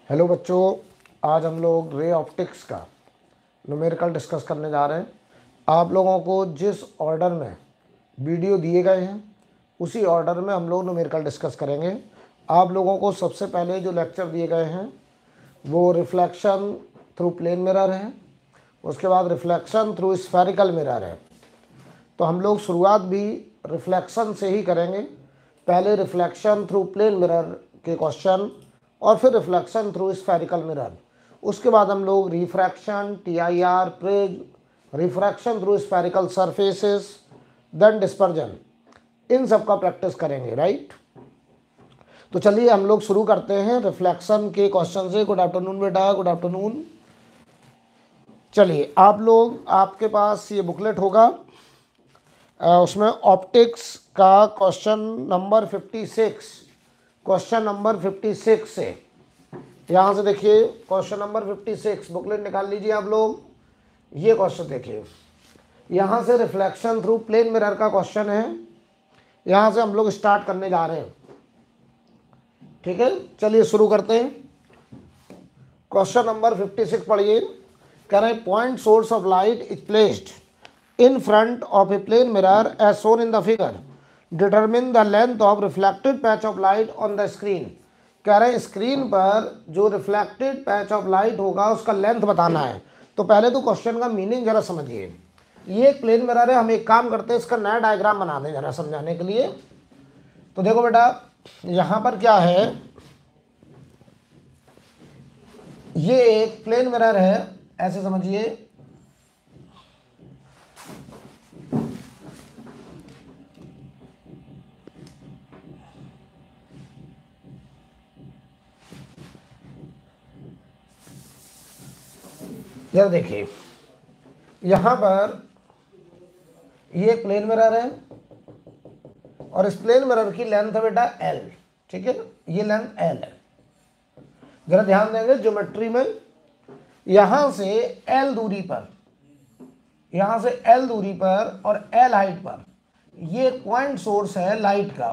Hello बच्चों, आज हम लोग रे ऑप्टिक्स का न्यूमेरिकल डिस्कस करने जा रहे हैं। आप लोगों को जिस ऑर्डर में वीडियो दिए गए हैं उसी ऑर्डर में हम लोग न्यूमेरिकल डिस्कस करेंगे। आप लोगों को सबसे पहले जो लेक्चर दिए गए हैं वो रिफ्लेक्शन थ्रू प्लेन मिरर है, उसके बाद रिफ्लेक्शन थ्रू स्फेरिकल मिरर है। तो हम लोग शुरुआत भी रिफ्लेक्शन से ही करेंगे। पहले रिफ्लेक्शन थ्रू प्लेन मिरर के क्वेश्चन और फिर रिफ्लेक्शन थ्रू स्फेरिकल मिरर। उसके बाद हम लोग refraction, TIR, prism, refraction through spherical surfaces, then dispersion, इन सब का प्रैक्टिस करेंगे, राइट। तो चलिए हम लोग शुरू करते हैं रिफ्लेक्शन के क्वेश्चन से। गुड आफ्टरनून बेटा, गुड आफ्टरनून। चलिए आप लोग, आपके पास ये बुकलेट होगा, उसमें ऑप्टिक्स का क्वेश्चन नंबर 56, क्वेश्चन नंबर 56 से, यहाँ से देखिए क्वेश्चन नंबर 56 बुकलेट निकाल लीजिए आप लोग। ये क्वेश्चन देखिए, यहाँ से रिफ्लेक्शन थ्रू प्लेन मिरर का क्वेश्चन है। यहाँ से हम लोग स्टार्ट करने जा रहे हैं, ठीक है। चलिए शुरू करते हैं। क्वेश्चन नंबर 56 पढ़िए। कह रहे हैं point source of light is placed in front of a plane mirror as shown in the figure. Determine the length of reflected patch of light on the screen. कह रहे हैं स्क्रीन पर जो reflected patch of light होगा उसका length बताना है। तो पहले तो क्वेश्चन का मीनिंग जरा समझिए। ये एक प्लेन मिरर है, हम एक काम करते हैं इसका नया डायग्राम बना दें जरा समझाने के लिए। तो देखो बेटा, यहाँ पर क्या है, ये एक प्लेन मिरर है, ऐसे समझिए। जरा देखिए, यहाँ पर ये एक प्लेन मिरर है और इस प्लेन मिरर की लेंथ है बेटा L, ठीक है। ये लेंथ L है। जरा ध्यान देंगे ज्योमेट्री में, यहाँ से L दूरी पर, यहाँ से L दूरी पर और L हाइट पर ये पॉइंट सोर्स है लाइट का,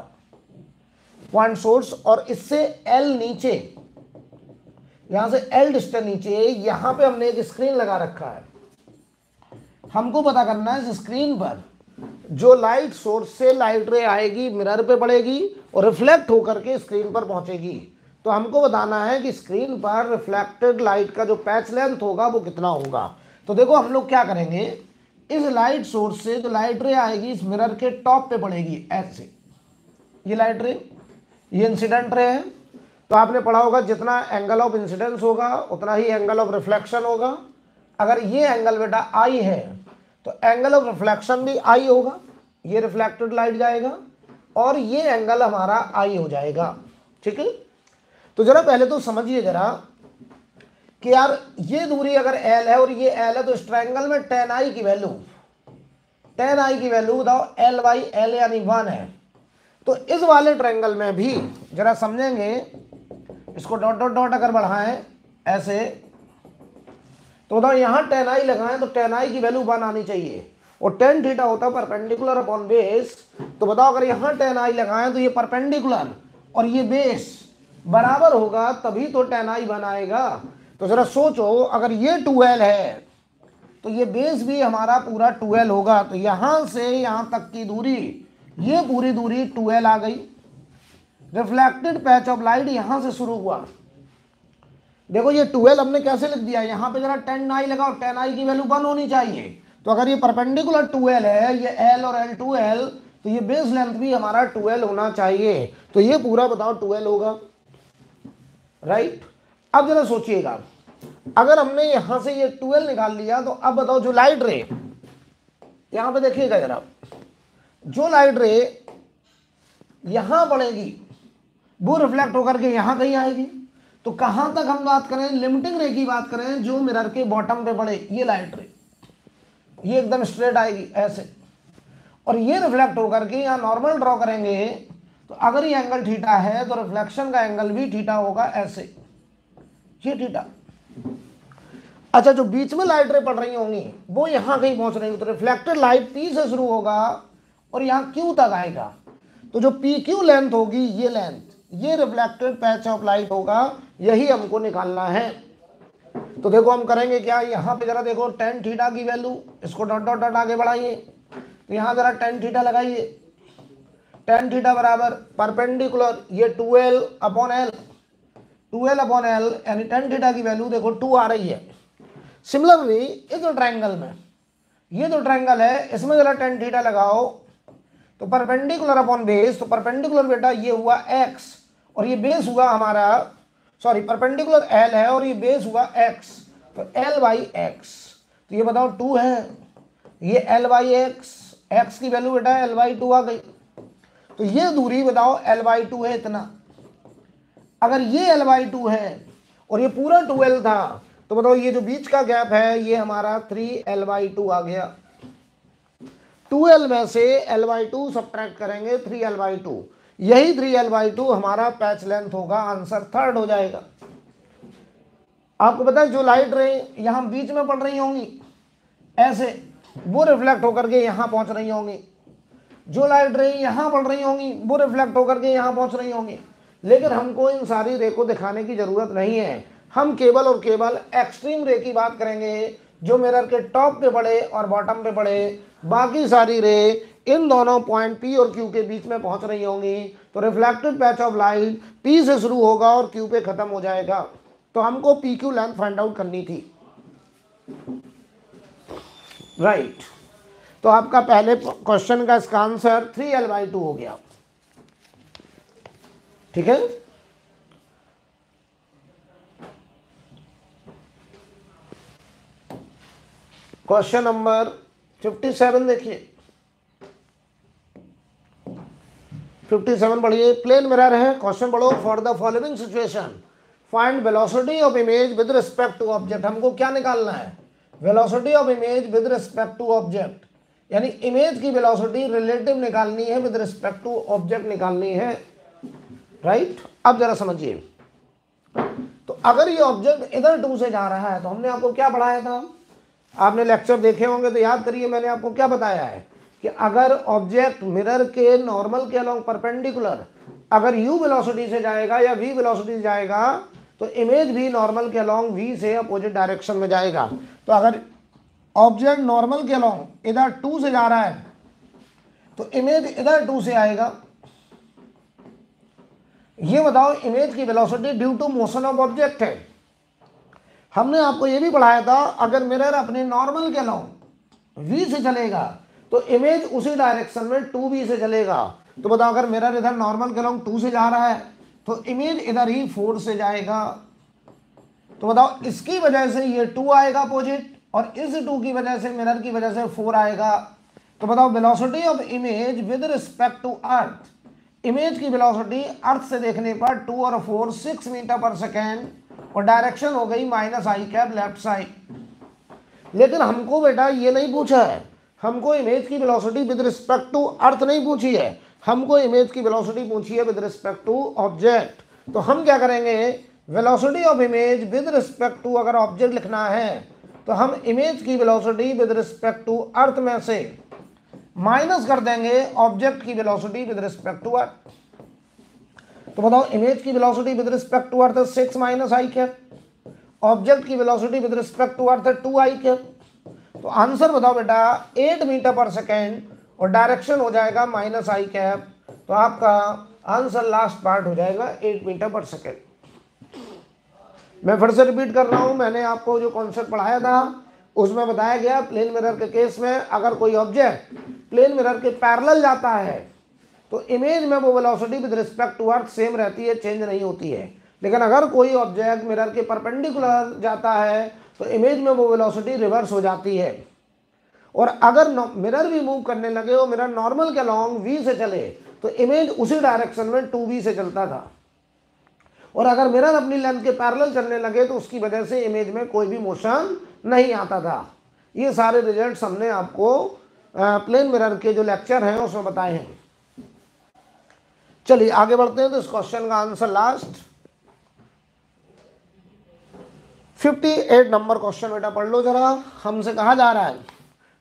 पॉइंट सोर्स। और इससे L नीचे, यहां से L डिस्टेंस नीचे, यहां पे हमने एक स्क्रीन लगा रखा है। हमको पता करना है इस स्क्रीन पर जो लाइट सोर्स से लाइट रे आएगी, मिरर पे पड़ेगी और रिफ्लेक्ट होकर के स्क्रीन पर पहुंचेगी। तो हमको बताना है कि स्क्रीन पर रिफ्लेक्टेड लाइट का जो पैच लेंथ होगा वो कितना होगा। तो देखो हम लोग क्या करेंगे, इस लाइट सोर्स से जो लाइट रे आएगी इस मिरर के टॉप पे पड़ेगी, ऐसे। ये लाइट रे, ये इंसिडेंट रे है। तो आपने पढ़ा होगा जितना एंगल ऑफ इंसिडेंस होगा उतना ही एंगल ऑफ रिफ्लेक्शन होगा। अगर ये एंगल बेटा I है तो एंगल ऑफ रिफ्लेक्शन भी I होगा, ये रिफ्लेक्टेड लाइट जाएगा और ये एंगल हमारा I हो जाएगा, ठीक है। तो जरा पहले तो समझिए जरा कि यार ये दूरी अगर L है और ये L है तो इस ट्रायंगल में tan I की वैल्यू, tan I की वैल्यू बताओ L/L यानी 1 है। तो इस वाले ट्रायंगल में भी जरा समझेंगे, इसको डॉट डॉट डॉट अगर बढ़ाएं ऐसे, तो बताओ यहाँ tan I लगाएं तो tan I की वैल्यू 1 आनी चाहिए और tan थीटा होता है परपेंडिकुलर अपॉन बेस। तो बताओ अगर यहाँ tan I लगाएं तो ये परपेंडिकुलर और ये बेस बराबर होगा तभी तो tan I 1 आएगा। तो जरा सोचो, अगर ये 2L है तो ये बेस भी हमारा पूरा 2L होगा। तो यहां से यहां तक की दूरी, ये पूरी दूरी 2L आ गई। रिफ्लेक्टेड पैच ऑफ लाइट यहां से शुरू हुआ। देखो ये 2L हमने कैसे लिख दिया, यहां पे जरा tan I लगाओ, tan I की वैल्यू 1 होनी चाहिए। तो अगर ये परपेंडिकुलर 2L है, ये L और L 2L, तो ये बेस लेंथ भी हमारा 2L होना चाहिए। तो ये पूरा बताओ 2L होगा, राइट। अब जरा सोचिएगा, अगर हमने यहां से ये 2L निकाल लिया तो अब बताओ जो लाइट रे, यहां पे देखिएगा जरा, जो लाइट रे यहां पड़ेगी वो रिफ्लेक्ट होकर के यहां कहीं आएगी। तो कहां तक हम बात करें, लिमिटिंग रे की बात करें, जो मिरर के बॉटम पे पड़े ये लाइट रे, ये एकदम स्ट्रेट आएगी ऐसे, और ये रिफ्लेक्ट होकर के यहां नॉर्मल ड्रॉ करेंगे। तो अगर ये एंगल थीटा है तो रिफ्लेक्शन का एंगल भी थीटा होगा, ऐसे, ये थीटा। अच्छा, जो बीच में लाइट रे पड़ रही होंगी वो यहां कहीं पहुंच रही होंगी, तो रिफ्लेक्टेड लाइट P से शुरू होगा और यहां Q तक आएगा। तो जो PQ लेंथ होगी, ये लेंथ, ये रिफ्लेक्टेड पैच ऑफ लाइट होगा, यही हमको निकालना है। तो देखो हम करेंगे क्या, यहाँ पे जरा देखो टेन थीटा की वैल्यू, इसको डॉट डॉट डॉट आगे बढ़ाइए, तो यहाँ जरा टेन थीटा लगाइए। टेन थीटा बराबर परपेंडिकुलर ये 12/L, 12/L यानी टेन थीटा की वैल्यू देखो 2 आ रही है। सिमिलरली इस ट्रायंगल में, ये जो ट्रायंगल है इसमें जरा टेन थीटा लगाओ, तो परपेंडिकुलर अपॉन बेस, तो परपेंडिकुलर बेटा ये हुआ x और ये बेस हुआ हमारा, सॉरी परपेंडिकुलर l है और ये बेस हुआ x, तो l/x, तो ये बताओ 2 है, ये l/x, x की वैल्यू बेटा l/2 आ गई, तो ये दूरी बताओ l/2 है इतना। अगर ये l/2 है और ये पूरा 2l था, तो बताओ ये जो बीच का गैप है ये हमारा 3l/2 आ गया। 2l में से l/2 सब्ट्रैक्ट करेंगे 3l/2, यही 3l/2 हमारा पैच लेंथ होगा, आंसर थर्ड हो जाएगा। आपको पता है जो लाइट रे यहां बीच में पड़ रही होंगी ऐसे, वो रिफ्लेक्ट होकर के यहां पहुंच रही होंगी, जो लाइट रे यहां पड़ रही होंगी वो रिफ्लेक्ट होकर के यहां पहुंच रही होंगी। लेकिन हमको इन सारी रे को दिखाने की जरूरत नहीं है, हम केवल और केवल एक्सट्रीम रे की बात करेंगे जो मिरर के टॉप पे पड़े और बॉटम पे पड़े। बाकी सारी रे इन दोनों पॉइंट P और Q के बीच में पहुंच रही होंगी, तो reflected patch of light P से शुरू होगा और Q पे खत्म हो जाएगा। तो हमको PQ लेंथ फाइंड आउट करनी थी, राइट। तो आपका पहले क्वेश्चन का इसका आंसर 3l/2 हो गया, ठीक है। क्वेश्चन नंबर 57 देखिए, 57 पढ़िए। प्लेन मिरर है, क्वेश्चन पढ़ो। For the following situation find velocity of image with respect to object. हमको क्या निकालना है, velocity of image with respect to object, यानी इमेज की वेलोसिटी रिलेटिव निकालनी है, विद रिस्पेक्ट टू ऑब्जेक्ट निकालनी है, राइट। अब जरा समझिए, तो अगर ये ऑब्जेक्ट इधर 2 से जा रहा है, तो हमने आपको क्या पढ़ाया था, आपने लेक्चर देखे होंगे तो याद करिए, मैंने आपको क्या बताया है कि अगर ऑब्जेक्ट मिरर के नॉर्मल के अलोंग परपेंडिकुलर अगर u वेलोसिटी से जाएगा या v वेलोसिटी से जाएगा, तो इमेज भी नॉर्मल के अलोंग v से अपोजिट डायरेक्शन में जाएगा। तो अगर ऑब्जेक्ट नॉर्मल के अलोंग इधर 2 से जा रहा है, तो इमेज इधर 2 से आएगा। ये बताओ इमेज की velocity due to motion of object है। हमने आपको ये भी पढ़ाया था, अगर मिरर अपने नॉर्मल के अलोंग v से चलेगा, तो इमेज उसी डायरेक्शन में 2v से चलेगा। तो बताओ अगर मिरर इधर नॉर्मल के अलोंग 2 से जा रहा है, तो इमेज इधर ही 4 से जाएगा। तो बताओ इसकी वजह से ये 2 आएगा अपोजिट, और इस 2 की वजह से मिरर की वजह से 4 आएगा। तो बताओ velocity of image with respect to earth, image की वेलोसिटी अर्थ से देखने पर 2 और 4 6 मीटर पर सेकेंड, और डायरेक्शन हो गई -i लेफ्ट साइड। लेकिन हमको बेटा ये नहीं पूछा है, हमको इमेज की velocity with respect to earth नहीं पूछी है, हमको इमेज की वेलोसिटी पूछी है विद रिस्पेक्ट टू ऑब्जेक्ट। तो हम क्या करेंगे, velocity of image with respect to अगर ऑब्जेक्ट लिखना है, तो हम इमेज की velocity with respect to earth में से माइनस कर देंगे ऑब्जेक्ट की velocity with respect to earth. तो बताओ इमेज की velocity with respect to earth 6 -i, object की velocity with respect to earth 2i। तो आंसर बताओ बेटा 8 मीटर पर सेकेंड, और डायरेक्शन हो जाएगा -i। तो आपका आंसर लास्ट पार्ट हो जाएगा 8 मीटर पर सेकेंड। मैं फिर से रिपीट कर रहा हूं, मैंने आपको जो कॉन्सेप्ट पढ़ाया था उसमें बताया गया प्लेन मिरर के केस में अगर कोई ऑब्जेक्ट प्लेन मिरर के पैरेलल जाता है, तो इमेज में वो velocity with respect to earth same रहती है, चेंज नहीं होती है। लेकिन अगर कोई ऑब्जेक्ट मिरर के परपेंडिकुलर जाता है, तो इमेज में वो वेलोसिटी रिवर्स हो जाती है। और अगर मिरर भी मूव करने लगे और मिरर नॉर्मल के अलोंग v से चले, तो इमेज उसी डायरेक्शन में 2v से चलता था। और अगर मिरर अपनी लेंथ के पैरेलल चलने लगे, तो उसकी वजह से इमेज में कोई भी मोशन नहीं आता था। ये सारे रिजल्ट्स हमने आपको प्लेन मिरर के जो लेक्चर हैं उसमें बताए हैं। चलिए आगे बढ़ते हैं। तो इस क्वेश्चन का आंसर लास्ट 58 नंबर क्वेश्चन बेटा पढ़ लो जरा। हमसे कहा जा रहा है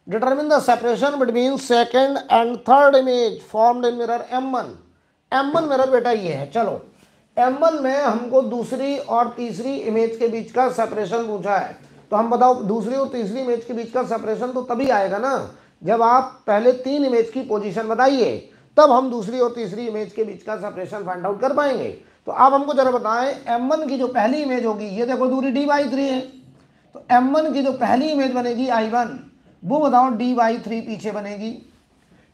determine the separation between second and third image formed in mirror M1। M1 mirror बेटा ये है। चलो M1 में हमको दूसरी और तीसरी इमेज के बीच का सेपरेशन पूछा है, तो हम बताओ दूसरी और तीसरी इमेज के बीच का सेपरेशन तो तभी आएगा ना जब आप पहले 3 इमेज की पोजीशन बताइए, तब हम दूसरी और तीसरी इमेज के बीच का सेपरेशन फाइंड आउट कर पाएंगे। तो आप हमको जरा बताएं M1 की जो पहली इमेज होगी, ये देखो दूरी d/3 है, तो M1 की जो पहली इमेज बनेगी I1, वो बताओ d/3 पीछे बनेगी,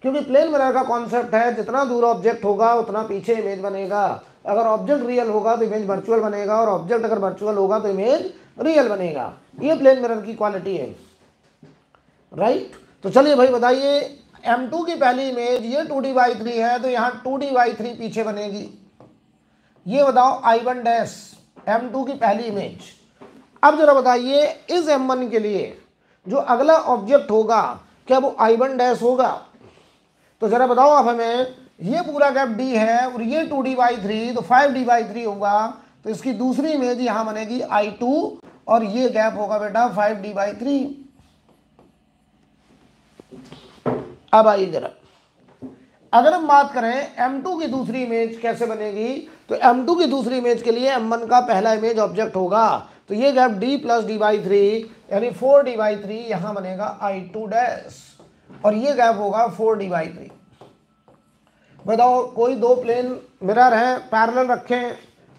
क्योंकि प्लेन मिरर का कॉन्सेप्ट है जितना दूर ऑब्जेक्ट होगा उतना पीछे इमेज बनेगा। अगर ऑब्जेक्ट रियल होगा तो इमेज वर्चुअल बनेगा, और ऑब्जेक्ट अगर वर्चुअल होगा तो इमेज रियल बनेगा। ये प्लेन मिरर की क्वालिटी है, राइट। तो चलिए भाई बताइए, M2 की पहली इमेज ये 2d/3 है, तो यहाँ 2d/3 पीछे बनेगी। ये बताओ I1 डैश M2 की पहली इमेज। अब जरा बताइए इस M1 के लिए जो अगला ऑब्जेक्ट होगा क्या वो I1 डैश होगा? तो जरा बताओ आप हमें, ये पूरा गैप D है और ये 2d/3, तो 5d/3 होगा, तो इसकी दूसरी इमेज यहां बनेगी I2 और ये गैप होगा बेटा 5d/3। अब आइए जरा, अगर हम बात करें M2 की दूसरी इमेज कैसे बनेगी, तो M2 की दूसरी इमेज के लिए M1 का पहला इमेज ऑब्जेक्ट होगा, तो ये गैप D + d/3 यानी 4d/3 यहां बनेगा I2 डैश, और ये गैप होगा 4d/3। बताओ कोई दो प्लेन मिरर हैं, पैरेलल रखें,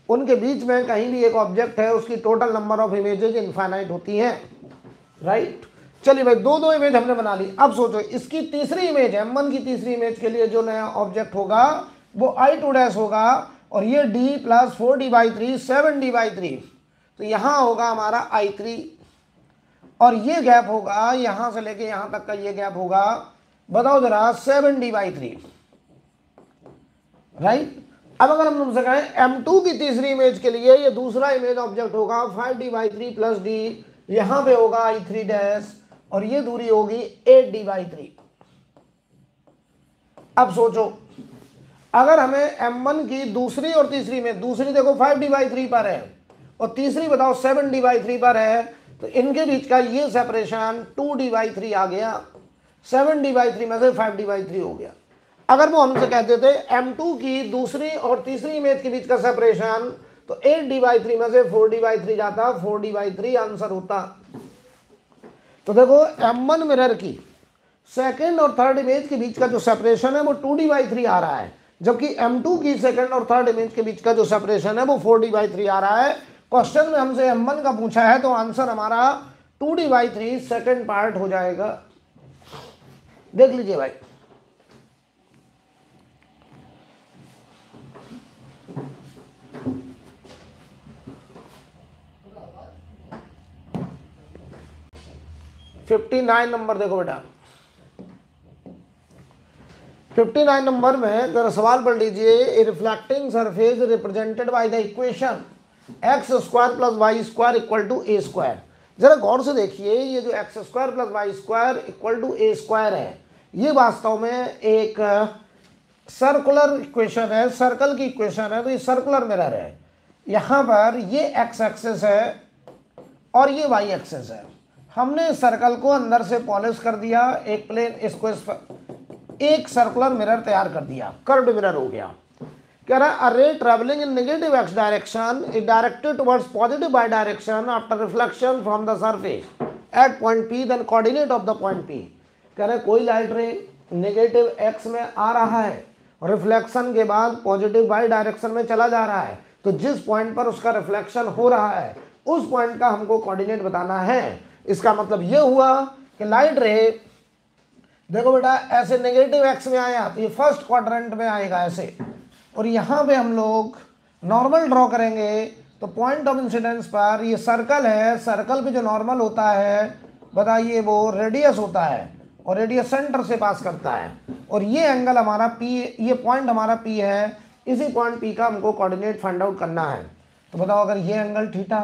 उनके बीच में कहीं भी एक ऑब्जेक्ट है, उसकी total number of images infinite होती हैं, राइट। चलिए भाई दो इमेज हमने बना ली। अब सोचो इसकी तीसरी इमेज M1 की तीसरी इमेज के लिए जो नया ऑब्जेक्ट होगा वो I2 डैश होगा, और ये D + 4d/3 7d/3, तो यहां होगा हमारा I3, और ये गैप होगा यहां से लेके यहां तक का ये गैप होगा, बताओ जरा 7d/3, राइट। अब अगर हम तुमसे कहें M2 की तीसरी इमेज के लिए ये दूसरा इमेज ऑब्जेक्ट होगा 5d/3 + D, यहां पे होगा I3 डैश, और ये दूरी होगी 8d/3। अब सोचो अगर हमें M1 की दूसरी और तीसरी में, दूसरी देखो 5d/3 पर है और तीसरी बताओ 7d/3 पर है, तो इनके बीच का ये सेपरेशन 2d/3 आ गया, 7d/3 में से 5d/3 हो गया। अगर वो हमसे कहते थे M2 की दूसरी और तीसरी इमेज के बीच का सेपरेशन, तो 8d/3 में से 4d/3 जाता, 4d/3 आंसर होता। तो देखो M1 मिरर की सेकंड और थर्ड इमेज के बीच का जो सेपरेशन है वो 2d/3 आ रहा है, जबकि M2 की सेकंड और थर्ड इमेज के बीच का जो सेपरेशन है वो 4d/3 आ रहा है। क्वेश्चन में हमसे M1 का पूछा है, तो आंसर हमारा 2d/3 सेकंड पार्ट हो जाएगा। देख लीजिए भाई, $59 नंबर देखो बेटा, 59 नंबर में जरा सवाल पढ़ लीजिए। A reflecting surface represented by the equation x² + y² = a²। जरा गौर से देखिए, ये जो x² + y² = a² है, ये वास्तव में एक सर्कुलर इक्वेशन है, सर्कल की इक्वेशन है। तो ये सर्कुलर मिरर है, यहाँ पर ये x एक्सिस है और ये y एक्सिस है। हमने सर्कल को अंदर से पॉलिश कर दिया, एक प्लेन इसको एक सर्कुलर मिरर तैयार कर दिया, कर्व्ड मिरर हो गया। कह रहा है a ray travelling in negative x direction is directed towards positive y direction after reflection from the surface at point P, then coordinate of the point P। कह रहे कोई लाइट रे नेगेटिव x में आ रहा है और रिफ्लेक्शन के बाद पॉजिटिव y डायरेक्शन में चला जा रहा है, तो जिस पॉइंट पर उसका रिफ्लेक्शन हो रहा है उस पॉइंट का हमको कोऑर्डिनेट बताना है। इसका मतलब ये हुआ कि लाइट रे देखो बेटा ऐसे नेगेटिव x में आया तो ये फर्स्ट क्वाड्रेंट में आएगा ऐसे, और यहाँ पे हम लोग नॉर्मल ड्रॉ करेंगे, तो पॉइंट ऑफ इंसिडेंस पर ये सर्कल है, सर्कल पे जो नॉर्मल होता है बताइए वो रेडियस होता है, और रेडियस सेंटर से पास करता है, और ये एंगल हमारा P, ये पॉइंट हमारा P है, इसी पॉइंट P का हमको कोऑर्डिनेट फाइंड आउट करना है। तो बताओ अगर ये एंगल थीटा,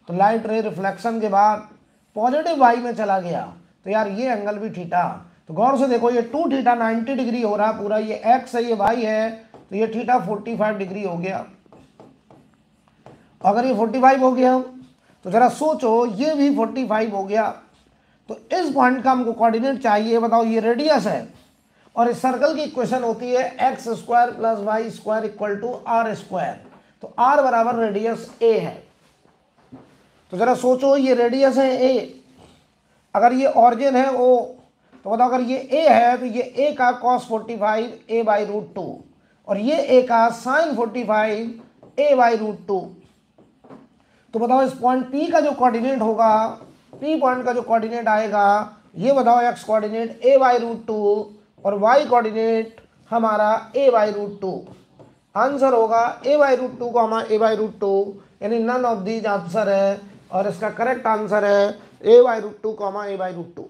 तो लाइट रे रिफ्लेक्शन के बाद पॉजिटिव y में चला गया, तो यार ये एंगल भी थीटा। तो गौर से देखो ये 2 थीटा 90 डिग्री हो रहा पूरा, ये x है ये y है, तो ये थीटा 45 डिग्री हो गया। अगर ये 45 हो गया तो जरा सोचो ये भी 45 हो गया, तो इस पॉइंट का हमको कोऑर्डिनेट चाहिए। बताओ ये रेडियस है और इस सर्कल की इक्वेशन होती है x² + y² = r²। तो r बराबर रेडियस a है। तो जरा सोचो, ये रेडियस है a, अगर ये ऑरिजिन है o, तो बताओ अगर ये a है तो ये a का cos 45 a बाई रूट 2 और ये a का sin 45 a बाई रूट 2। तो बताओ इस पॉइंट P का जो कोऑर्डिनेट होगा, P पॉइंट का जो कोऑर्डिनेट आएगा, ये बताओ x coordinate a by root 2 और y कोऑर्डिनेट हमारा a बाई रूट 2। आंसर होगा a बाई रूट 2 को हमारा a बाई रूट 2, यानी नन ऑफ दीज आंसर है, और इसका करेक्ट आंसर है a by root 2 comma a by root 2।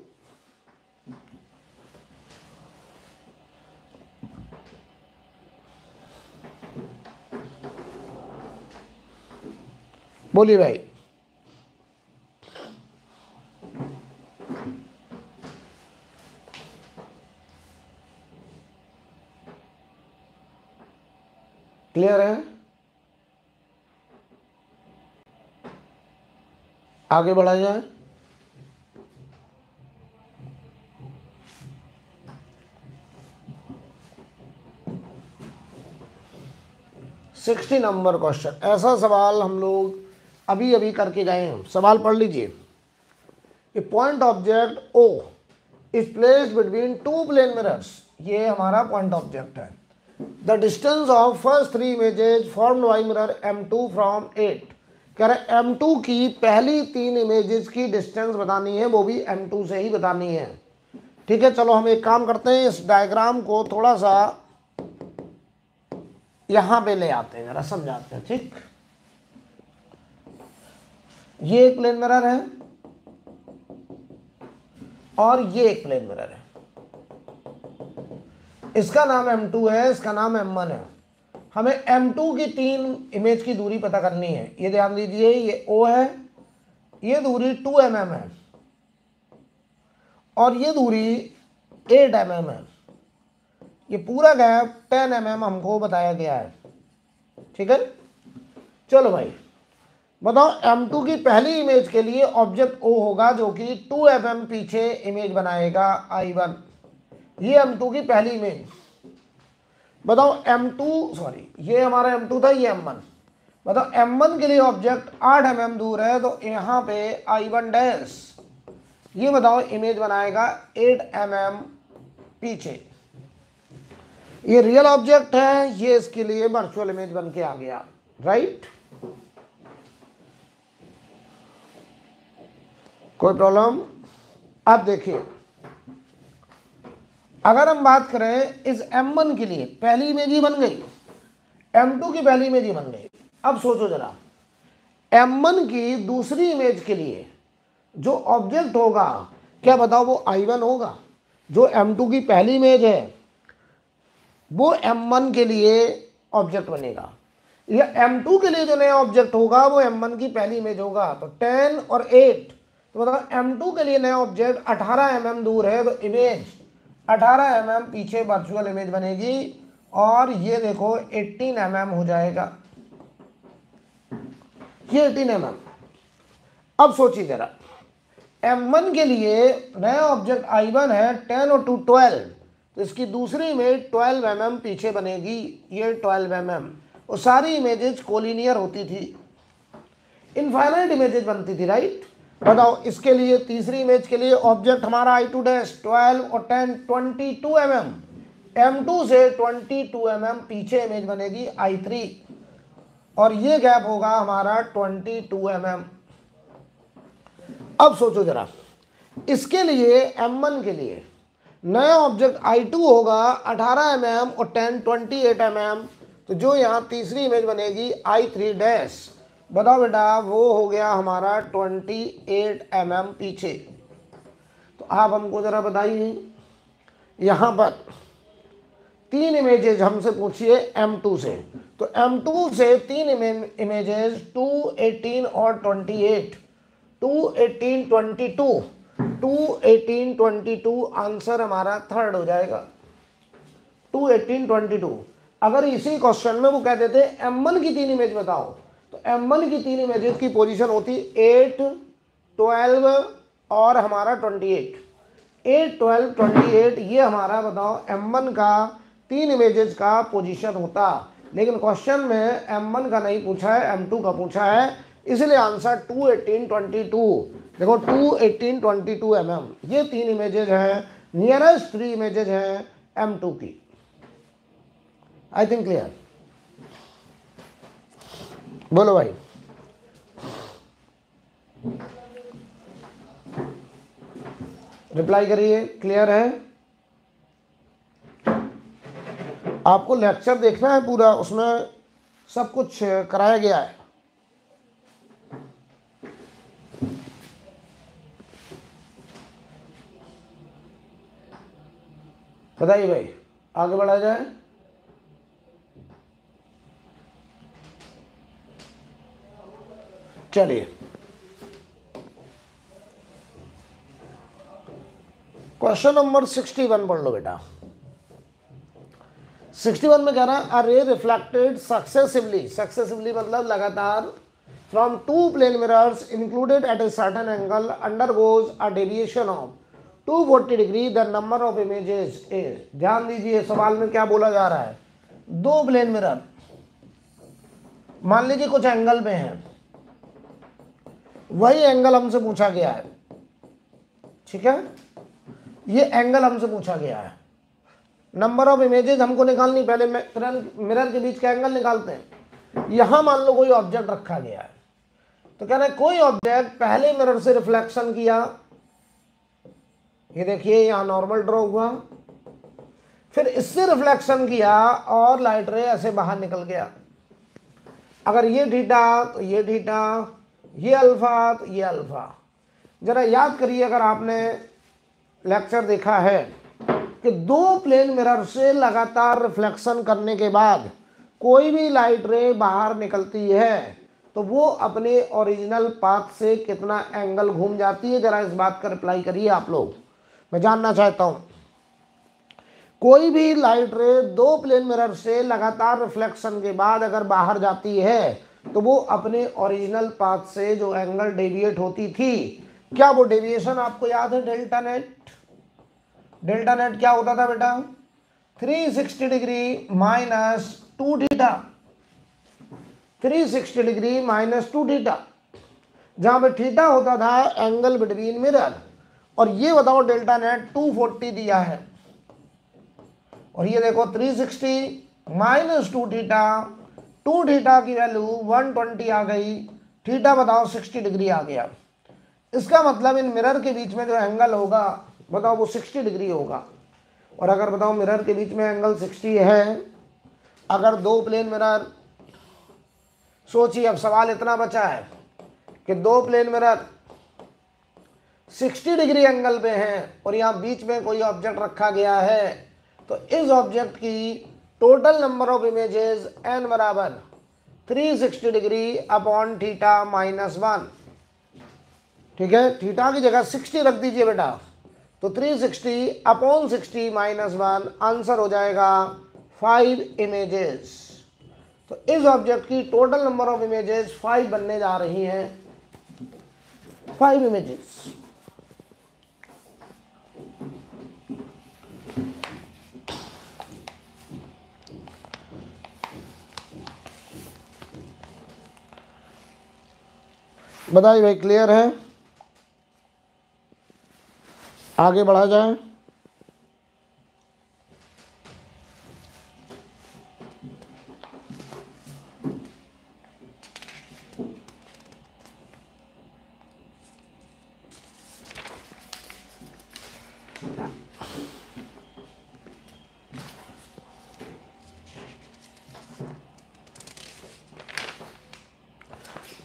बोलिए भाई। क्लियर है? आगे बढ़ा जाए। सिक्सटी नंबर क्वेश्चन, ऐसा सवाल हम लोग अभी अभी करके गए हैं। सवाल पढ़ लीजिए। A point object O is placed between two plane mirrors, ये हमारा पॉइंट ऑब्जेक्ट है। The distance of first three images formed by mirror M2 from 8। कह रहे M2 की पहली तीन इमेजेस की डिस्टेंस बतानी है, वो भी M2 से ही बतानी है। ठीक है, चलो हम एक काम करते हैं, इस डायग्राम को थोड़ा सा यहां पे ले आते हैं, जरा समझाते हैं। ठीक, ये एक प्लेन मिरर है और ये एक प्लेन मिरर है। इसका नाम M2 है, इसका नाम M1 है। हमें M2 की तीन इमेज की दूरी पता करनी है। ये ध्यान दीजिए, ये O है, ये दूरी 2 mm है और ये दूरी 8 mm है। ये पूरा गैप 10 mm हमको बताया गया है। ठीक है, चलो भाई बताओ M2 की पहली इमेज के लिए ऑब्जेक्ट O होगा जो कि 2 mm पीछे इमेज बनाएगा I1। ये M2 की पहली इमेज। बताओ ये हमारा M2 था, ये M1। बताओ M1 के लिए ऑब्जेक्ट 8 mm दूर है, तो यहाँ पे I1 डैश, ये बताओ इमेज बनाएगा 8 mm पीछे। ये रियल ऑब्जेक्ट है, ये इसके लिए वर्चुअल इमेज बन के आ गया। राइट, कोई प्रॉब्लम? अब देखिए, अगर हम बात करें इस M1 के लिए, पहली इमेज ही बन गई, M2 की पहली इमेज ही बन गई। अब सोचो जरा, M1 की दूसरी इमेज के लिए जो ऑब्जेक्ट होगा, क्या बताओ वो I1 होगा? जो M2 की पहली इमेज है वो M1 के लिए ऑब्जेक्ट बनेगा, या M2 के लिए जो नया ऑब्जेक्ट होगा वो M1 की पहली इमेज होगा। तो 10 और 8, तो बताओ M2 के लिए नया ऑब्जेक्ट 18 mm दूर है, तो इमेज 18 mm पीछे वर्चुअल इमेज बनेगी, और ये देखो 18 mm हो जाएगा, ये 18 mm। अब सोचिए जरा, M1 के लिए नया ऑब्जेक्ट I1 है, 10 और 2 12, तो इसकी दूसरी इमेज 12 mm पीछे बनेगी, ये 12 mm। और सारी इमेजेस कोलिनियर होती थी, इनफाइनाइट इमेजेस बनती थी। राइट, बताओ इसके लिए तीसरी इमेज के लिए ऑब्जेक्ट हमारा I2 डैश 12 और 10 22 mm, M2 से 22 mm पीछे इमेज बनेगी I3, और ये गैप होगा हमारा 22 mm। अब सोचो जरा, इसके लिए M1 के लिए नया ऑब्जेक्ट I2 होगा 18 mm और 10 28 mm, तो जो यहाँ तीसरी इमेज बनेगी I3 डैश, बताओ बेटा वो हो गया हमारा 28 mm पीछे। तो आप हमको जरा बताइए, यहाँ पर तीन इमेजेस हमसे पूछिए M2 से, तो M2 से तीन इमेजेस 2 18 और 28, 2 18 22, 2 18 22, आंसर हमारा थर्ड हो जाएगा 2 18 22। अगर इसी क्वेश्चन में वो कह देते M1 की तीन इमेज बताओ, तो M1 की तीन इमेजेस की पोजीशन होती 8 12 और हमारा 28, 8 12 28, ये हमारा बताओ M1 का तीन इमेजेस का पोजीशन होता। लेकिन क्वेश्चन में M1 का नहीं पूछा है, M2 का पूछा है, इसलिए आंसर 21822। देखो 21822 mm। ये 3 इमेजेज हैं, नियरेस्ट 3 इमेजेज हैं M2 की। I think clear. बोलो भाई। रिप्लाई करिए, क्लियर है? आपको लेक्चर देखना है पूरा, उसमें सब कुछ कराया गया है। बताइए भाई, आगे बढ़ा जाए। चलिए, क्वेश्चन नंबर 61 पढ़ लो बेटा। 61 में कह रहा है अ रे रिफ्लेक्टेड सक्सेसिवली, सक्सेसिवली मतलब लगातार, from two plane mirrors included at a certain angle undergoes a deviation of 240 degree, the number of images is. ध्यान दीजिए सवाल में क्या बोला जा रहा है। दो प्लेन मिरर मान लीजिए कुछ एंगल में है, वही एंगल हमसे पूछा गया है, ठीक है, ये एंगल हमसे पूछा गया है। नंबर ऑफ इमेजेस हमको निकालनी, पहले मिरर के बीच का एंगल निकालते हैं। यहां मान लो कोई ऑब्जेक्ट रखा गया है, तो कह रहे हैं कोई ऑब्जेक्ट पहले मिरर से रिफ्लेक्शन किया, ये देखिए यहां नॉर्मल ड्रॉ हुआ, फिर इससे रिफ्लेक्शन किया और लाइट रे ऐसे बाहर निकल गया। अगर ये थीटा तो ये थीटा, ये अल्फा तो ये अल्फा। जरा याद करिए, अगर आपने लेक्चर देखा है कि दो प्लेन मिरर से लगातार रिफ्लेक्शन करने के बाद कोई भी लाइट रे बाहर निकलती है तो वो अपने ओरिजिनल पाथ से कितना एंगल घूम जाती है, जरा इस बात का रिप्लाई करिए आप लोग, मैं जानना चाहता हूं। कोई भी लाइट रे दो प्लेन मिरर से लगातार रिफ्लेक्शन के बाद अगर बाहर जाती है तो वो अपने ओरिजिनल पाथ से जो एंगल डेविएट होती थी, क्या वो डेविएशन आपको याद है? Delta net. डेल्टा नेट क्या होता था बेटा? 360 degree minus 2 theta, 360 degree minus 2 theta, जहां पे थीटा होता था एंगल बिटवीन मिरर। और ये बताओ डेल्टा नेट 240 दिया है, और ये देखो 360 माइनस 2 थीटा, 2 थीटा की वैल्यू 120 आ गई, थीटा बताओ 60 डिग्री आ गया। इसका मतलब इन मिरर के बीच में जो एंगल होगा बताओ वो 60 डिग्री होगा। और अगर बताओ मिरर के बीच में एंगल 60 है, अगर दो प्लेन मिरर, सोचिए अब सवाल इतना बचा है कि दो प्लेन मिरर 60 डिग्री एंगल पे हैं और यहाँ बीच में कोई ऑब्जेक्ट रखा गया है, तो इस ऑब्जेक्ट की total number of images n बराबर 360 डिग्री अपॉन थीटा माइनस 1। ठीक है, थीटा की जगह 60 रख दीजिए बेटा, तो 360 अपॉन 60 माइनस 1, आंसर हो जाएगा 5 इमेजेस। तो इस ऑब्जेक्ट की टोटल नंबर ऑफ इमेजेस 5 बनने जा रही हैं, 5 इमेजेस। बताइए भाई, क्लियर है? आगे बढ़ा जाए।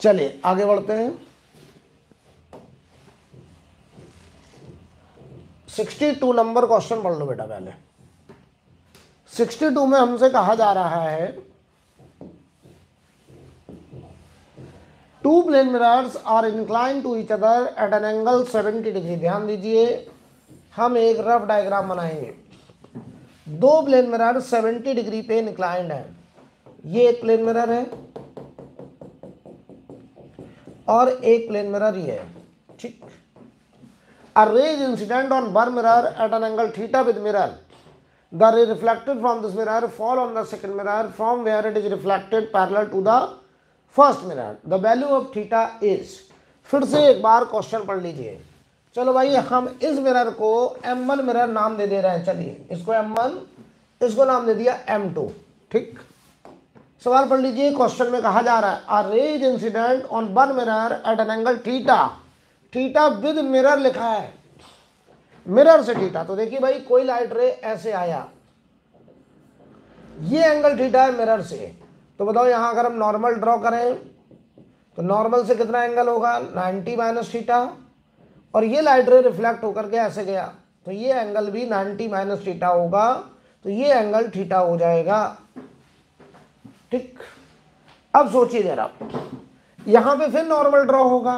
चलिए आगे बढ़ते हैं। 62 नंबर क्वेश्चन पढ़ लो बेटा पहले। 62 में हमसे कहा जा रहा है two plane mirrors are incline to each other at an angle 70 degree. ध्यान दीजिए, हम एक रफ डायग्राम बनाएंगे। दो प्लेन मिरर 70 डिग्री पे इंक्लाइंड है, ये एक प्लेन मिरर है और एक प्लेन मिरर ये है, ठीक। A ray is incident on one mirror at an angle theta with mirror The ray reflected from this mirror fall on the second mirror from where it is reflected parallel to the first mirror. The value of theta is, फिर से एक बार question पढ़ लीजिए। चलो भाई, हम इस mirror को M1 मिरर नाम दे रहे हैं। चलिए इसको M1, इसको नाम दे दिया M2। ठीक, सवाल पढ़ लीजिए। क्वेश्चन में कहा जा रहा है आ रे is incident on one mirror at an angle theta, theta with mirror लिखा है, मिरर से थीटा। तो देखिए भाई, कोई लाइट रे ऐसे आया, ये एंगल थीटा है मिरर से। तो बताओ यहां अगर हम नॉर्मल ड्रॉ करें तो नॉर्मल से कितना एंगल होगा, 90 माइनस थीटा। और ये लाइट रे रिफ्लेक्ट होकर के ऐसे गया तो ये एंगल भी 90 माइनस थीटा होगा, तो ये एंगल थीटा हो जाएगा। ठीक, अब सोचिए जरा, यहां पे फिर नॉर्मल ड्रॉ होगा।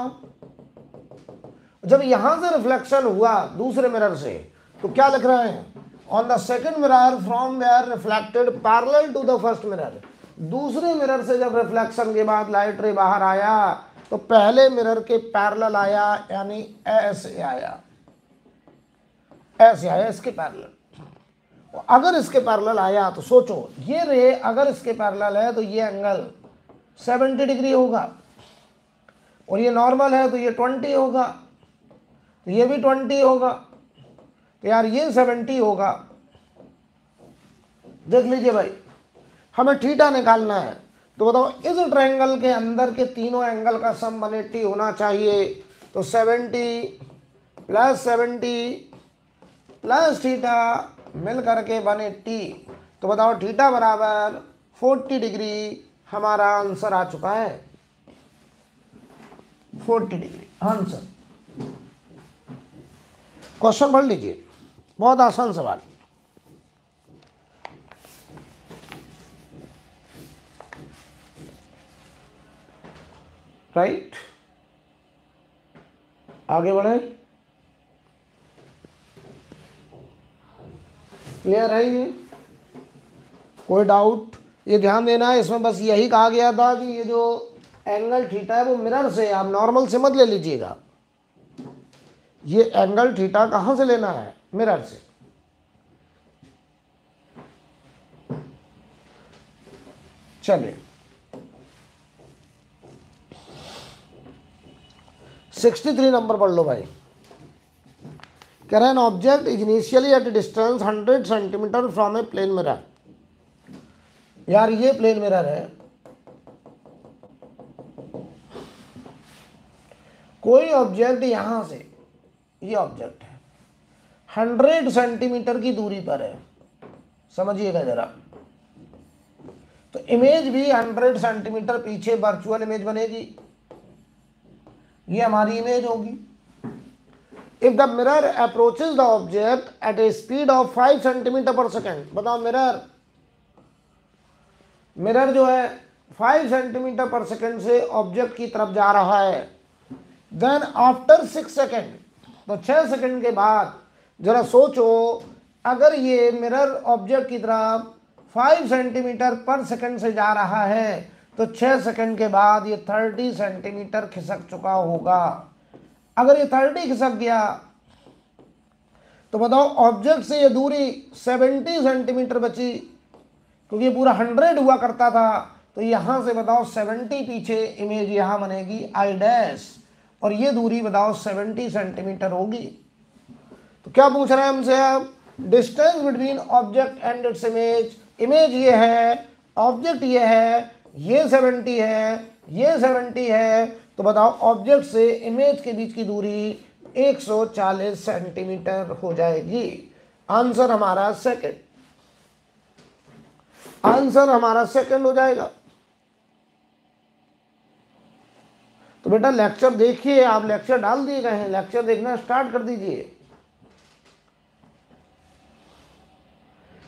जब यहां से रिफ्लेक्शन हुआ दूसरे मिरर से तो क्या लिख रहे हैं, on the second mirror from where reflected parallel to the first mirror. दूसरे मिरर से जब रिफ्लेक्शन के बाद लाइट रे बाहर आया तो पहले मिरर के पैरेलल आया, यानी ऐसे आया, ऐसे आया इसके पैरेलल। अगर इसके पैरेलल आया तो सोचो, ये रे अगर इसके पैरेलल है तो ये एंगल 70 डिग्री होगा, और ये नॉर्मल है तो ये 20 होगा, तो ये भी 20 होगा, तो यार ये 70 होगा। देख लीजिए भाई, हमें थीटा निकालना है। तो बताओ इस ट्रायंगल के अंदर के तीनों एंगल का सम 180 होना चाहिए। तो 70 प्लस 70 प्लस थीटा मिल करके 180। तो बताओ थीटा बराबर 40 डिग्री हमारा आंसर आ चुका है, 40 डिग्री आंसर। क्वेश्चन पढ़ लीजिए, बहुत आसान सवाल। राइट, आगे बढ़े। क्लियर है ये, कोई डाउट? ये ध्यान देना है, इसमें बस यही कहा गया था कि ये जो एंगल थीटा है वो मिरर से, आप नॉर्मल से मत ले लीजिएगा। ये एंगल थीटा कहां से लेना है, मिरर से। चलिए 63 नंबर पढ़ लो भाई। कह रहे हैं object is initially at distance 100 centimetre from a plane mirror. यार ये प्लेन मिरर है, कोई ऑब्जेक्ट यहां से, ये ऑब्जेक्ट है 100 सेंटीमीटर की दूरी पर है। समझिएगा जरा, तो इमेज भी 100 सेंटीमीटर पीछे वर्चुअल इमेज बनेगी, ये हमारी इमेज होगी। If the mirror approaches the object at A speed of 5 centimetre पर सेकेंड। बताओ मिरर जो है 5 सेंटीमीटर पर सेकेंड से ऑब्जेक्ट की तरफ जा रहा है। देन आफ्टर 6 सेकेंड, तो 6 सेकेंड के बाद जरा सोचो, अगर ये मिरर ऑब्जेक्ट की तरफ 5 सेंटीमीटर पर सेकेंड से जा रहा है तो 6 सेकेंड के बाद ये 30 सेंटीमीटर खिसक चुका होगा। अगर ये 30 खिसक गया तो बताओ ऑब्जेक्ट से ये दूरी 70 सेंटीमीटर बची, क्योंकि ये पूरा 100 हुआ करता था। तो यहां से बताओ 70 पीछे इमेज यहां बनेगी आई डैश, और ये दूरी बताओ 70 सेंटीमीटर होगी। तो क्या पूछ रहे हैं हमसे अब, distance between object and its image. Image ये है, ऑब्जेक्ट ये है, ये 70 है, ये 70 है। तो बताओ ऑब्जेक्ट से इमेज के बीच की दूरी 140 सेंटीमीटर हो जाएगी। आंसर हमारा सेकंड, आंसर हमारा सेकंड हो जाएगा। तो बेटा लेक्चर देखिए, आप लेक्चर डाल दिए गए हैं, लेक्चर देखना स्टार्ट कर दीजिए,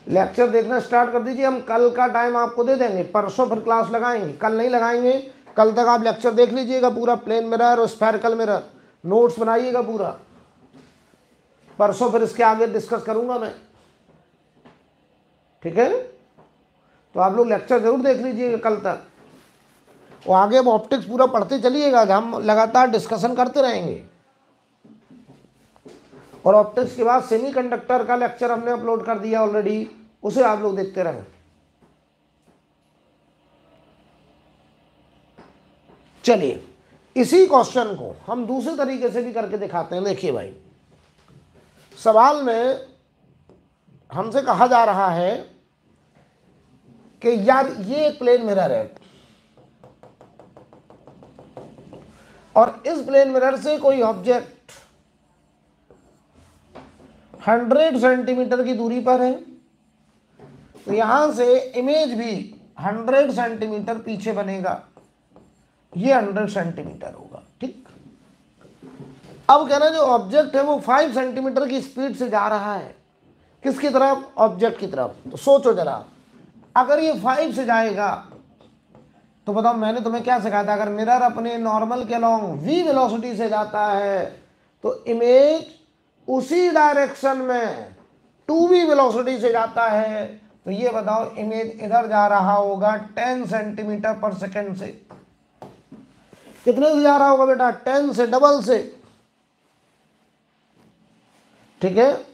लेक्चर देखना स्टार्ट कर दीजिए। हम कल का टाइम आपको दे देंगे, परसों फिर क्लास लगाएंगे, कल नहीं लगाएंगे। कल तक आप लेक्चर देख लीजिएगा पूरा, प्लेन मिरर और स्फेरिकल मिरर, नोट्स बनाइएगा पूरा। परसों फिर इसके आगे डिस्कस करूंगा मैं, ठीक है। तो आप लोग लेक्चर जरूर देख लीजिएगा कल तक, और आगे अब ऑप्टिक्स पूरा पढ़ते चलिएगा, हम लगातार डिस्कशन करते रहेंगे। और ऑप्टिक्स के बाद सेमीकंडक्टर का लेक्चर हमने अपलोड कर दिया ऑलरेडी, उसे आप लोग देखते रहें। चलिए इसी क्वेश्चन को हम दूसरे तरीके से भी करके दिखाते हैं। देखिए भाई, सवाल में हमसे कहा जा रहा है कि यार ये एक प्लेन मिरर है और इस प्लेन मिरर से कोई ऑब्जेक्ट 100 सेंटीमीटर की दूरी पर है, तो यहां से इमेज भी 100 सेंटीमीटर पीछे बनेगा, ये 100 सेंटीमीटर होगा। ठीक, अब कहना जो ऑब्जेक्ट है वो 5 सेंटीमीटर की स्पीड से जा रहा है, किसकी तरफ? ऑब्जेक्ट की तरफ। तो सोचो जरा, अगर ये 5 से जाएगा तो बताओ, मैंने तुम्हें क्या सिखाया था, अगर मिरर अपने नॉर्मल के अलोंग v वेलोसिटी से जाता है तो इमेज उसी डायरेक्शन में 2v वेलोसिटी से जाता है, तो ये बताओ इमेज इधर जा रहा होगा 10 सेंटीमीटर पर सेकेंड से। कितने से जा रहा होगा बेटा? 10 से, डबल से। ठीक है,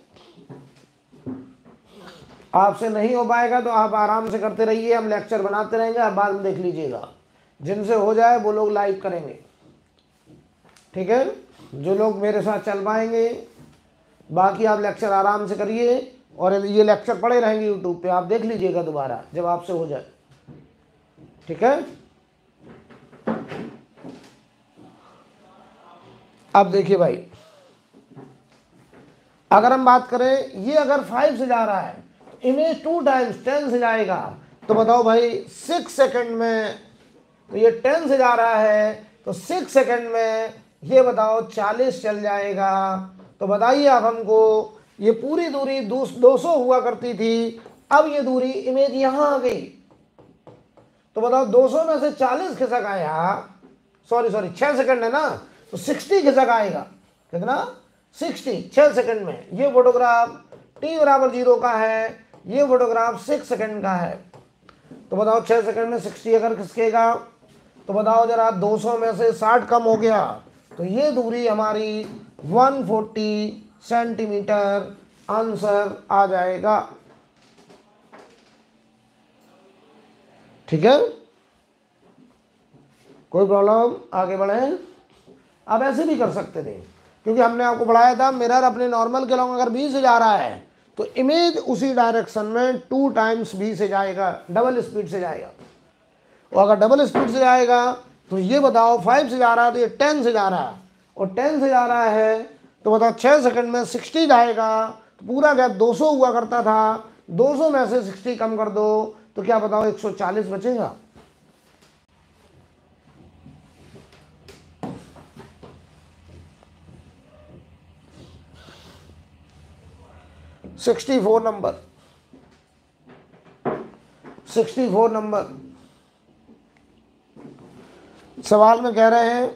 आपसे नहीं हो पाएगा तो आप आराम से करते रहिए, हम लेक्चर बनाते रहेंगे, आप बाद में देख लीजिएगा। जिनसे हो जाए वो लोग लाइक करेंगे, ठीक है, जो लोग मेरे साथ चल पाएंगे। बाकी आप लेक्चर आराम से करिए और ये लेक्चर पड़े रहेंगे यूट्यूब पे, आप देख लीजिएगा दोबारा जब आपसे हो जाए। ठीक है, अब देखिए भाई, अगर हम बात करें, ये अगर 5 से जा रहा है तो इमेज 2 टाइम्स 10 से जाएगा, तो बताओ भाई 6 सेकंड में, तो ये 10 से जा रहा है तो 6 सेकंड में ये बताओ 40 चल जाएगा। तो बताइए आप हमको, ये पूरी दूरी 200 हुआ करती थी, अब ये दूरी इमेज यहां आ गई, तो बताओ 200 में से 40 खिसक आया, सॉरी 6 सेकंड है ना, तो 60 खिसक आएगा। कितना? 60, 6 सेकंड में। ये फोटोग्राफ t बराबर 0 का है, ये फोटोग्राफ 6 सेकंड का है, तो बताओ 6 सेकंड में 60 अगर खिसकेगा तो बताओ जरा, 200 में से 60 कम हो गया, तो ये दूरी हमारी 140 सेंटीमीटर आंसर आ जाएगा। ठीक है, कोई प्रॉब्लम? आगे बढ़े। आप ऐसे भी कर सकते थे, क्योंकि हमने आपको पढ़ाया था मिरर अपने नॉर्मल के अलोंग अगर b से जा रहा है तो इमेज उसी डायरेक्शन में 2 टाइम्स b से जाएगा, डबल स्पीड से जाएगा। और अगर डबल स्पीड से जाएगा तो ये बताओ 5 से जा रहा है तो ये 10 से जा रहा है, और 10 से जा रहा है तो बताओ 6 सेकंड में 60 जाएगा, तो पूरा गैप 200 हुआ करता था, 200 में से 60 कम कर दो तो क्या बताओ 140 बचेगा। सिक्सटी फोर नंबर सवाल में कह रहे हैं,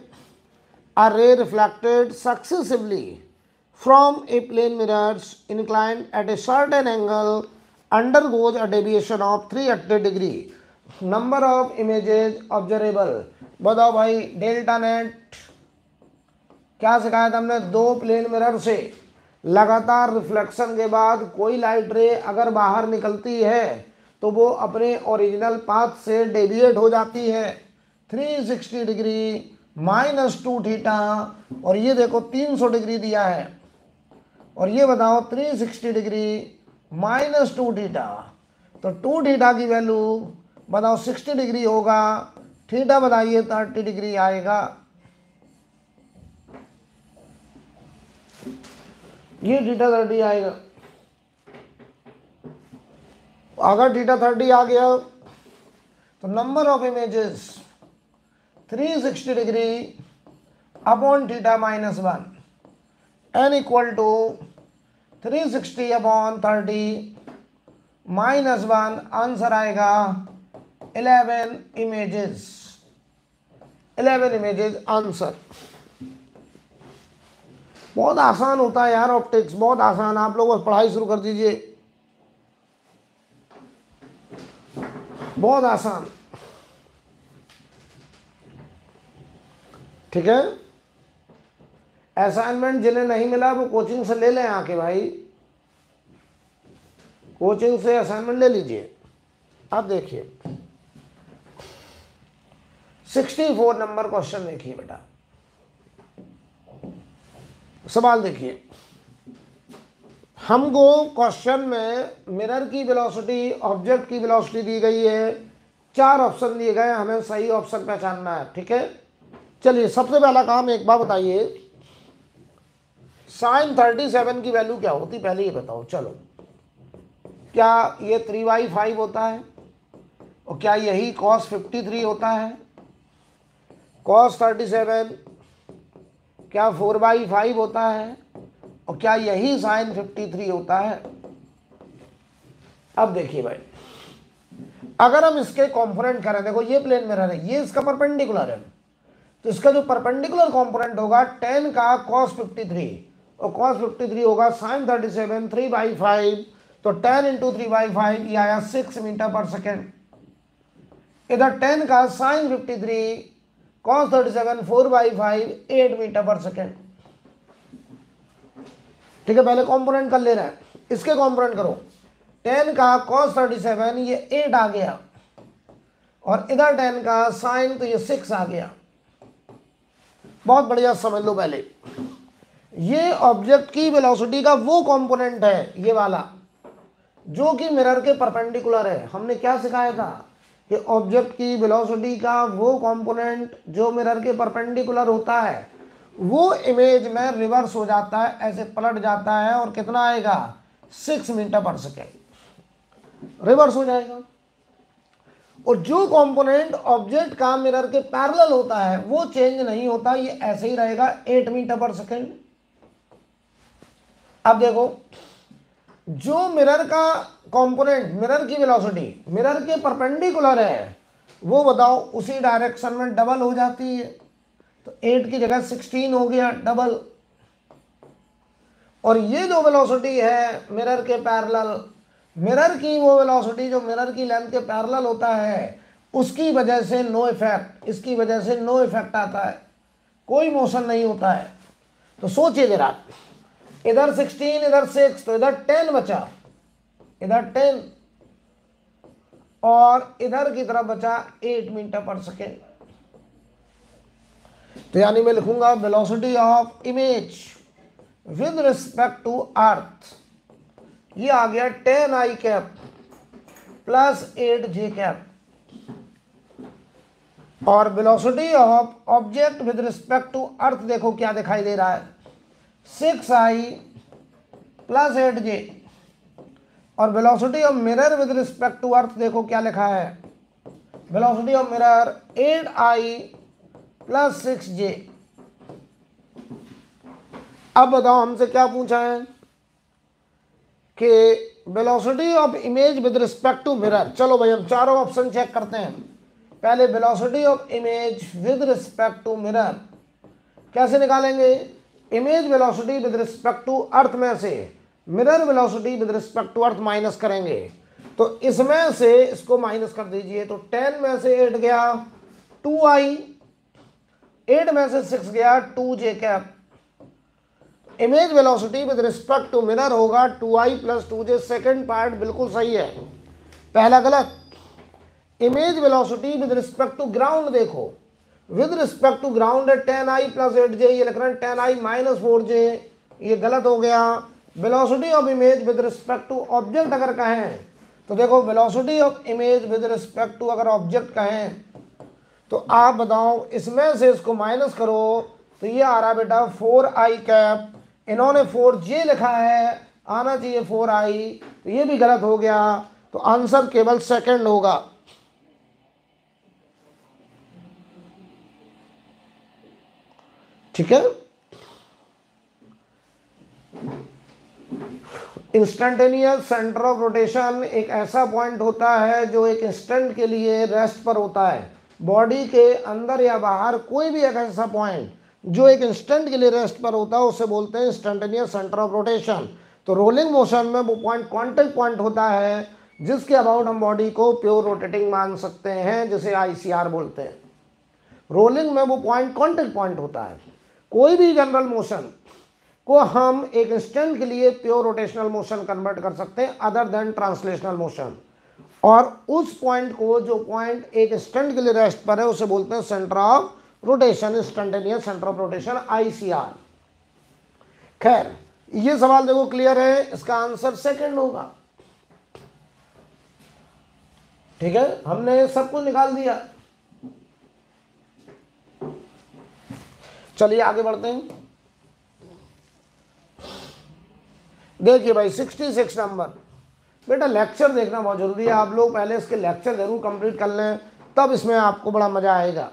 a ray reflected successively from a plane mirrors inclined at a certain angle undergoes a deviation of 380 degree. Number of images observable. बताओ भाई, डेल्टा नेट क्या सिखाया था हमने? 2 प्लेन मिरर से लगातार रिफ्लेक्शन के बाद कोई लाइट रे अगर बाहर निकलती है तो वो अपने ओरिजिनल पाथ से डेविएट हो जाती है 360 डिग्री -2 थीटा, और ये देखो 300 डिग्री दिया है, और ये बताओ 360 डिग्री -2 थीटा, तो 2 थीटा की वैल्यू बताओ 60 डिग्री होगा, थीटा बताइए 30 डिग्री आएगा। ये थीटा 30 आएगा। अगर थीटा 30 आ गया तो number of images 360 degree upon theta -1 n equal to 360 upon 30 -1, answer आएगा 11 इमेजेस आंसर। बहुत आसान होता है यार ऑप्टिक्स, बहुत आसान। आप लोग बस पढ़ाई शुरू कर दीजिए, बहुत आसान। ठीक है, असाइनमेंट जिन्हें नहीं मिला वो कोचिंग से ले लें आके भाई, कोचिंग से असाइनमेंट ले लीजिए। अब देखिए 64 नंबर क्वेश्चन देखिए बेटा, सवाल देखिए। हमको क्वेश्चन में मिरर की वेलोसिटी, ऑब्जेक्ट की वेलोसिटी दी गई है, 4 ऑप्शन दिए गए, हमें सही ऑप्शन पहचानना है। ठीक है, चलिए सबसे पहला काम एक बार बताइए, साइन 37 की वैल्यू क्या होती, पहले ये बताओ। चलो, क्या ये 3/5 होता है, और क्या यही cos 53 होता है? cos 37 क्या 4/5 होता है, और क्या यही साइन 53 होता है? अब देखिए भाई, अगर हम इसके कंपोनेंट करें, देखो ये प्लेन मिरर है, ये इसका परपेंडिकुलर है, तो इसका जो परपेंडिकुलर कंपोनेंट होगा tan का cos 53, और cos 53 होगा sin 37 3/5, तो tan इंटू 3/5 ये आया 6 मीटर पर सेकेंड। इधर tan का sin 53 cos 37 4/5 8 मीटर पर सेकेंड। ठीक है, पहले कंपोनेंट कर ले रहे हैं, इसके कंपोनेंट करो। tan का cos 37 ये 8 आ गया, और इधर tan का sin तो ये 6 आ गया। बहुत बढ़िया, समझ लो पहले, ये ऑब्जेक्ट की वेलोसिटी का वो कंपोनेंट है ये वाला जो कि मिरर के परपेंडिकुलर है। हमने क्या सिखाया था कि ऑब्जेक्ट की वेलोसिटी का वो कंपोनेंट जो मिरर के परपेंडिकुलर होता है वो इमेज में रिवर्स हो जाता है, ऐसे पलट जाता है, और कितना आएगा 6 मीटर पर सेकेंड रिवर्स हो जाएगा। और जो कंपोनेंट ऑब्जेक्ट का मिरर के पैरेलल होता है वो चेंज नहीं होता, ये ऐसे ही रहेगा 8 मीटर पर सेकेंड। अब देखो, जो मिरर का कंपोनेंट, मिरर की वेलोसिटी मिरर के परपेंडिकुलर है, वो बताओ उसी डायरेक्शन में डबल हो जाती है, तो 8 की जगह 16 हो गया डबल। और ये जो वेलोसिटी है मिरर के पैरेलल, मिरर की वो वेलोसिटी जो मिरर की लेंथ के पैरेलल होता है, उसकी वजह से नो इफेक्ट, इसकी वजह से नो इफेक्ट आता है, कोई मोशन नहीं होता है। तो सोचिए जरा, इधर 16 इधर 6, तो इधर 10 बचा, इधर 10, और इधर की तरफ बचा 8 मीटर पर सेकेंड। तो यानी मैं लिखूंगा velocity of image with respect to earth, ये आ गया 10i cap plus 8j cap, और velocity of object with respect to earth देखो क्या दिखाई दे रहा है, 6i प्लस 8j, और velocity of mirror with respect to earth देखो क्या लिखा है, velocity of mirror 8i plus 6j। अब बताओ हमसे क्या पूछा है कि velocity of image with respect to mirror. चलो भाई हम चारों ऑप्शन चेक करते हैं। पहले velocity of image with respect to mirror कैसे निकालेंगे, image velocity with respect to earth में से mirror velocity with respect to earth minus करेंगे, तो इसमें से इसको माइनस कर दीजिए, तो 10 में से 8 गया 2i, 8 में से 6 गया 2j cap. Image velocity with respect to mirror होगा 2i plus 2j। Second part बिल्कुल सही है, पहला गलत। Image velocity with respect to ground देखो, विद रिस्पेक्ट टू ग्राउंड है 10i प्लस 8j, ये लिख रहे हैं 10i माइनस 4j, ये गलत हो गया। Velocity of image with respect to object अगर कहें तो देखो, velocity of image with respect to अगर ऑब्जेक्ट कहें तो आप बताओ इसमें से इसको माइनस करो, तो ये आ रहा बेटा 4i कैप, इन्होंने 4j लिखा है, आना चाहिए 4i, तो ये भी गलत हो गया। तो आंसर केवल सेकंड होगा। ठीक है, इंस्टेंटेनियस सेंटर ऑफ रोटेशन एक ऐसा पॉइंट होता है जो एक इंस्टेंट के लिए रेस्ट पर होता है। बॉडी के अंदर या बाहर कोई भी एक ऐसा पॉइंट जो एक इंस्टेंट के लिए रेस्ट पर होता है उसे बोलते हैं इंस्टेंटेनियस सेंटर ऑफ रोटेशन। तो रोलिंग मोशन में वो पॉइंट कांटेक्ट पॉइंट होता है जिसके अबाउट हम बॉडी को प्योर रोटेटिंग मान सकते हैं, जिसे ICR बोलते हैं। रोलिंग में वो पॉइंट कांटेक्ट पॉइंट होता है। कोई भी जनरल मोशन को हम एक इंस्टेंट के लिए प्योर रोटेशनल मोशन कन्वर्ट कर सकते हैं अदर देन ट्रांसलेशनल मोशन, और उस पॉइंट को, जो पॉइंट एक इंस्टेंट के लिए रेस्ट पर है, उसे बोलते हैं centre of rotation, instantaneous centre of rotation, ICR। खैर ये सवाल देखो क्लियर है, इसका आंसर सेकंड होगा। ठीक है, हमने सब कुछ निकाल दिया। चलिए आगे बढ़ते हैं। देखिए भाई 66 नंबर, बेटा लेक्चर देखना बहुत जरूरी है। आप लोग पहले इसके लेक्चर जरूर कंप्लीट कर लें, तब इसमें आपको बड़ा मजा आएगा।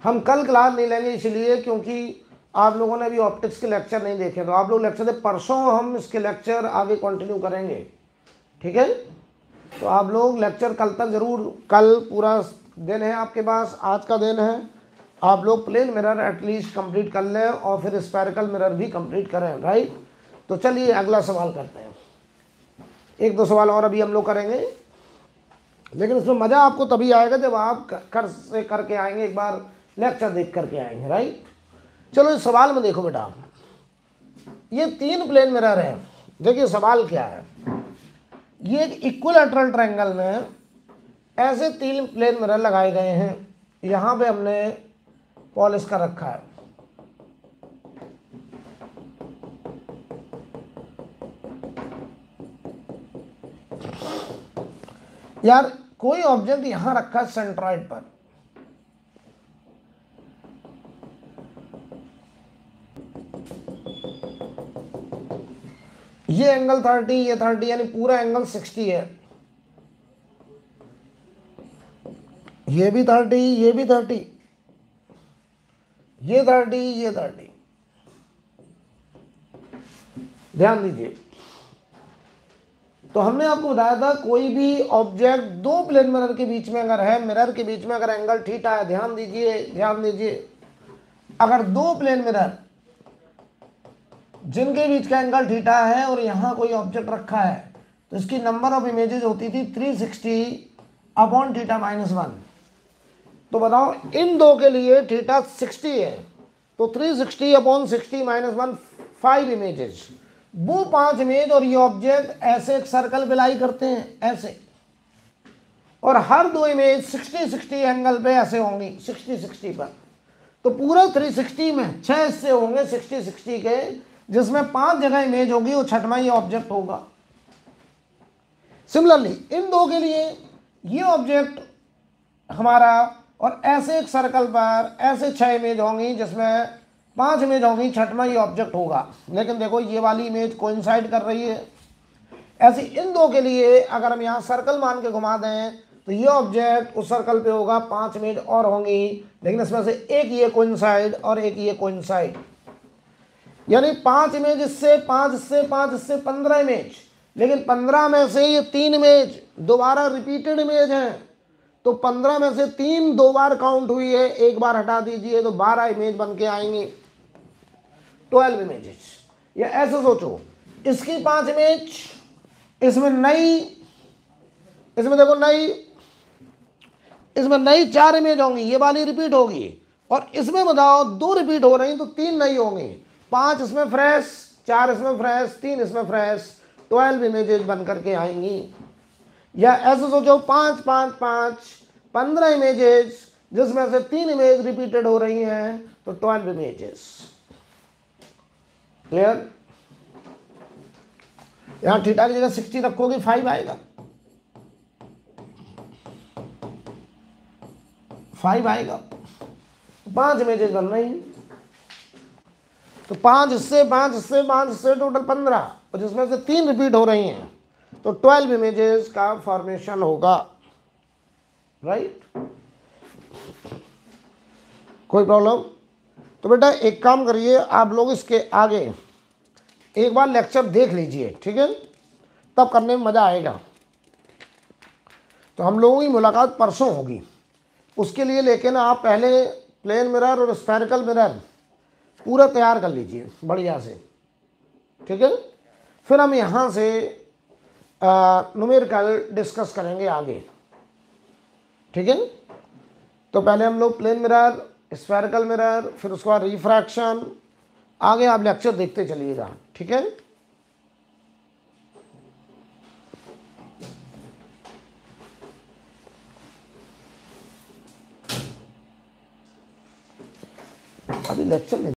हम कल क्लास नहीं लेंगे इसलिए क्योंकि आप लोगों ने अभी ऑप्टिक्स के लेक्चर नहीं देखे, तो आप लोग लेक्चर दे, परसों हम इसके लेक्चर आगे कंटिन्यू करेंगे। ठीक है, तो आप लोग लेक्चर कल तक जरूर, कल पूरा दिन है आपके पास, आज का दिन है, आप लोग प्लेन मिरर एटलीस्ट कंप्लीट कर लें और फिर स्फेरिकल मिरर भी कंप्लीट करें। राइट, तो चलिए अगला सवाल करते हैं। एक दो सवाल और अभी हम लोग करेंगे, लेकिन इसमें मज़ा आपको तभी आएगा जब आप करके आएंगे, एक बार लेक्चर देख करके आएंगे। राइट, चलो इस सवाल में देखो बेटा, ये 3 प्लेन मिरर है। देखिए सवाल क्या है, ये एक इक्विलैटरल ट्रायंगल में ऐसे 3 प्लेन मिरर लगाए गए हैं। यहाँ पे हमने पॉलिश कर रखा है। यार कोई ऑब्जेक्ट यहां रखा है सेंट्रॉइड पर, ये एंगल 30, ये 30, यानी पूरा एंगल 60 है। ये भी 30, ये भी 30, ये 30, ये 30। ध्यान दीजिए, तो हमने आपको बताया था कोई भी ऑब्जेक्ट 2 प्लेन मिरर के बीच में अगर है, मिरर के बीच में अगर एंगल थीटा है, ध्यान दीजिए ध्यान दीजिए, अगर 2 प्लेन मिरर जिनके बीच का एंगल थीटा है और यहां कोई ऑब्जेक्ट रखा है, तो इसकी नंबर ऑफ इमेजेस होती थी 360 अपॉन थीटा -1। तो बताओ इन दो के लिए थीटा 60 है, तो 360 अपॉन 60 -1 5 इमेजेस, वो 5 इमेज और ये ऑब्जेक्ट ऐसे एक सर्कल पे लाई करते हैं ऐसे, और हर 2 इमेज 60-60 एंगल पे ऐसे होंगी 60-60 पर। तो पूरा 360 में 6 हिस्से होंगे 60-60 के, जिसमें 5 जगह इमेज होगी, वो छठवां ये ऑब्जेक्ट होगा। सिमिलरली इन 2 के लिए ये ऑब्जेक्ट हमारा, और ऐसे एक सर्कल पर ऐसे 6 इमेज होंगी, जिसमें 5 इमेज होंगी, छठवां ये ऑब्जेक्ट होगा। लेकिन देखो ये वाली इमेज कोइंसाइड कर रही है। ऐसे इन 2 के लिए अगर हम यहाँ सर्कल मान के घुमा दें, तो ये ऑब्जेक्ट उस सर्कल पे होगा, 5 इमेज और होंगी, लेकिन इसमें से एक ये कोइंसाइड और एक ये कोइंसाइड, यानी 5 इमेज इससे, 5 इससे, 5 इससे, 15 इमेज। लेकिन 15 में से ये 3 इमेज दोबारा रिपीटेड इमेज हैं, तो 15 में से 3 2 बार काउंट हुई है, एक बार हटा दीजिए तो 12 इमेज बन के आएंगी, 12 इमेजेस। या ऐसे सोचो, इसकी 5 इमेज, इसमें नई, इसमें देखो नई, इसमें नई 4 इमेज होंगी, ये वाली रिपीट होगी, और इसमें बताओ 2 रिपीट हो रही तो 3 नई होंगी, 5 इसमें फ्रेश, 4 इसमें फ्रेश, 3 इसमें फ्रेश, 12 इमेजेस बन करके आएंगी। या ऐसे सोचो 5 5 5 15 इमेजेस, जिसमें से 3 इमेज रिपीटेड हो रही हैं, तो 12 इमेजेस। क्लियर? यहां थीटा की जगह 60 रखोगे 5 आएगा, 5 आएगा, 5 इमेजेस बन रही हैं, तो 5 हिस्से 5 हिस्से 5 हिस्से, टोटल 15, और जिसमें से 3 रिपीट हो रही हैं, तो 12 इमेजेस का फॉर्मेशन होगा। राइट, कोई प्रॉब्लम? तो बेटा एक काम करिए, आप लोग इसके आगे एक बार लेक्चर देख लीजिए, ठीक है, तब करने में मजा आएगा। तो हम लोगों की मुलाकात परसों होगी, उसके लिए लेकिन आप पहले प्लेन मिरर और स्फेरिकल मिरर पूरा तैयार कर लीजिए बढ़िया से, ठीक है। फिर हम यहाँ से न्यूमेरिकल डिस्कस करेंगे आगे, ठीक है। तो पहले हम लोग प्लेन मिरर, स्फेरिकल मिरर, फिर उसके बाद रिफ्रैक्शन। आगे आप लेक्चर देखते चलिएगा, ठीक है। अभी लेक्चर